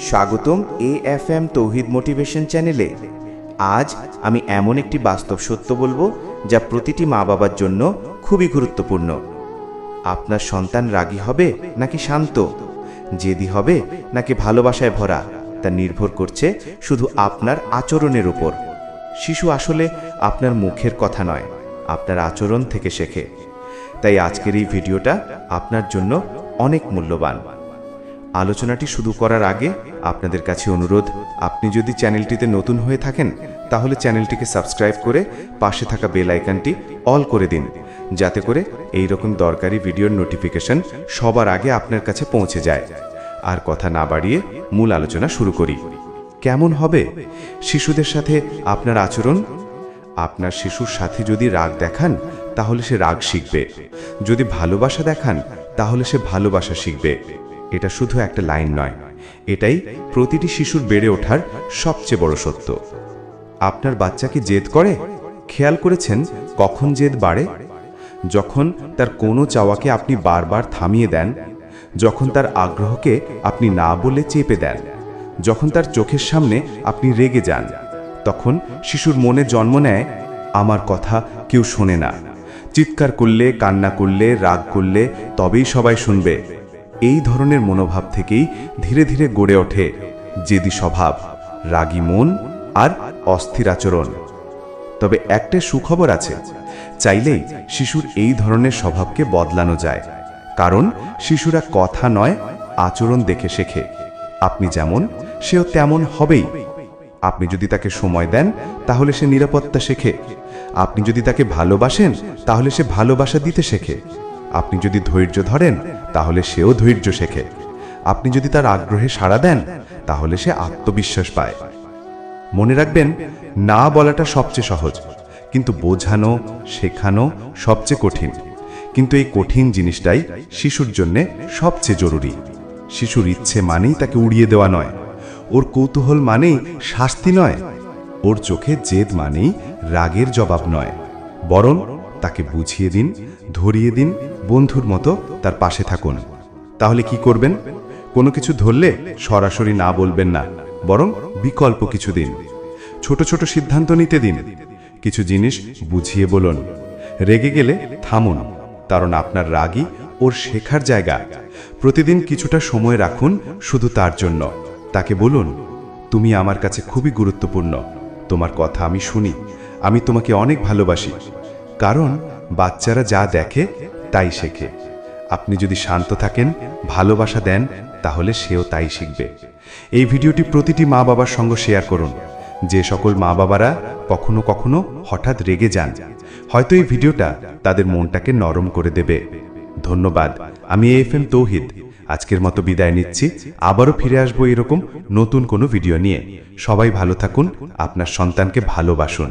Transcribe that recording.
স্বাগতম AFM তৌহিদ motivation চ্যানেলে। আজ আমি এমন একটি বাস্তব সত্য বলবো যা প্রতিটি মা বাবার জন্য খুবই গুরুত্বপূর্ণ। আপনার সন্তান রাগী হবে নাকি শান্ত, জেদি হবে নাকি ভালোবাসায় ভরা, তা নির্ভর করছে শুধু আপনার আচরণের উপর। শিশু আসলে আপনার মুখের কথা নয়, আপনার আচরণ থেকে শেখে। তাই আজকের এই ভিডিওটা আপনার জন্য অনেক মূল্যবান। আলোচনাটি শুরু করার আগে আপনাদের কাছে অনুরোধ, আপনি যদি চ্যানেলটিতে নতুন হয়ে থাকেন তাহলে চ্যানেলটিকে সাবস্ক্রাইব করে পাশে থাকা বেল আইকনটি অল করে দিন, যাতে করে এই রকম দরকারি ভিডিওর নোটিফিকেশন সবার আগে আপনার কাছে পৌঁছে যায়। আর কথা না বাড়িয়ে মূল আলোচনা শুরু করি। কেমন হবে শিশুদের সাথে আপনার আচরণ? আপনার শিশুর সাথে যদি রাগ দেখান তাহলে সে রাগ শিখবে, যদি ভালোবাসা দেখান তাহলে সে ভালোবাসা শিখবে। এটা শুধু একটা লাইন নয়, এটাই প্রতিটি শিশুর বেড়ে ওঠার সবচেয়ে বড় সত্য। আপনার বাচ্চা কি জেদ করে? খেয়াল করেছেন কখন জেদ বাড়ে? যখন তার কোনো চাওয়াকে আপনি বারবার থামিয়ে দেন, যখন তার আগ্রহকে আপনি না বলে চেপে দেন, যখন তার চোখের সামনে আপনি রেগে যান, তখন শিশুর মনে জন্ম নেয় আমার কথা কেউ শোনে না। চিৎকার করলে, কান্না করলে, রাগ করলে তবেই সবাই শুনবে। এই ধরনের মনোভাব থেকেই ধীরে ধীরে গড়ে ওঠে জেদি স্বভাব, রাগী মন আর অস্থির আচরণ। তবে একটা সুখবর আছে, চাইলেই শিশুর এই ধরনের স্বভাবকে বদলানো যায়। কারণ শিশুরা কথা নয়, আচরণ দেখে শেখে। আপনি যেমন, সেও তেমন হবেই। আপনি যদি তাকে সময় দেন তাহলে সে নিরাপত্তা শেখে। আপনি যদি তাকে ভালোবাসেন তাহলে সে ভালোবাসা দিতে শেখে। আপনি যদি ধৈর্য ধরেন তাহলে সেও ধৈর্য শেখে। আপনি যদি তার আগ্রহে সাড়া দেন তাহলে সে আত্মবিশ্বাস পায়। মনে রাখবেন, না বলাটা সবচেয়ে সহজ, কিন্তু বোঝানো, শেখানো সবচেয়ে কঠিন। কিন্তু এই কঠিন জিনিসটাই শিশুর জন্য সবচেয়ে জরুরি। শিশুর ইচ্ছে মানেই তাকে উড়িয়ে দেওয়া নয়, ওর কৌতূহল মানেই শাস্তি নয়, ওর চোখে জেদ মানেই রাগের জবাব নয়। বরং তাকে বুঝিয়ে দিন, ধরিয়ে দিন, বন্ধুর মতো তার পাশে থাকুন। তাহলে কি করবেন? কোনো কিছু ধরলে সরাসরি না বলবেন না, বরং বিকল্প কিছু দিন। ছোট ছোট সিদ্ধান্ত নিতে দিন। কিছু জিনিস বুঝিয়ে বলুন। রেগে গেলে থামুন, কারণ আপনার রাগই ওর শেখার জায়গা। প্রতিদিন কিছুটা সময় রাখুন শুধু তার জন্য। তাকে বলুন, তুমি আমার কাছে খুবই গুরুত্বপূর্ণ, তোমার কথা আমি শুনি, আমি তোমাকে অনেক ভালোবাসি। কারণ বাচ্চারা যা দেখে তাই শেখে। আপনি যদি শান্ত থাকেন, ভালোবাসা দেন, তাহলে সেও তাই শিখবে। এই ভিডিওটি প্রতিটি মা বাবার সঙ্গে শেয়ার করুন। যে সকল মা বাবারা কখনো কখনো হঠাৎ রেগে যান, হয়তো এই ভিডিওটা তাদের মনটাকে নরম করে দেবে। ধন্যবাদ। আমি AFM তৌহিদ আজকের মতো বিদায় নিচ্ছি। আবারও ফিরে আসবো এরকম নতুন কোনো ভিডিও নিয়ে। সবাই ভালো থাকুন, আপনার সন্তানকে ভালোবাসুন।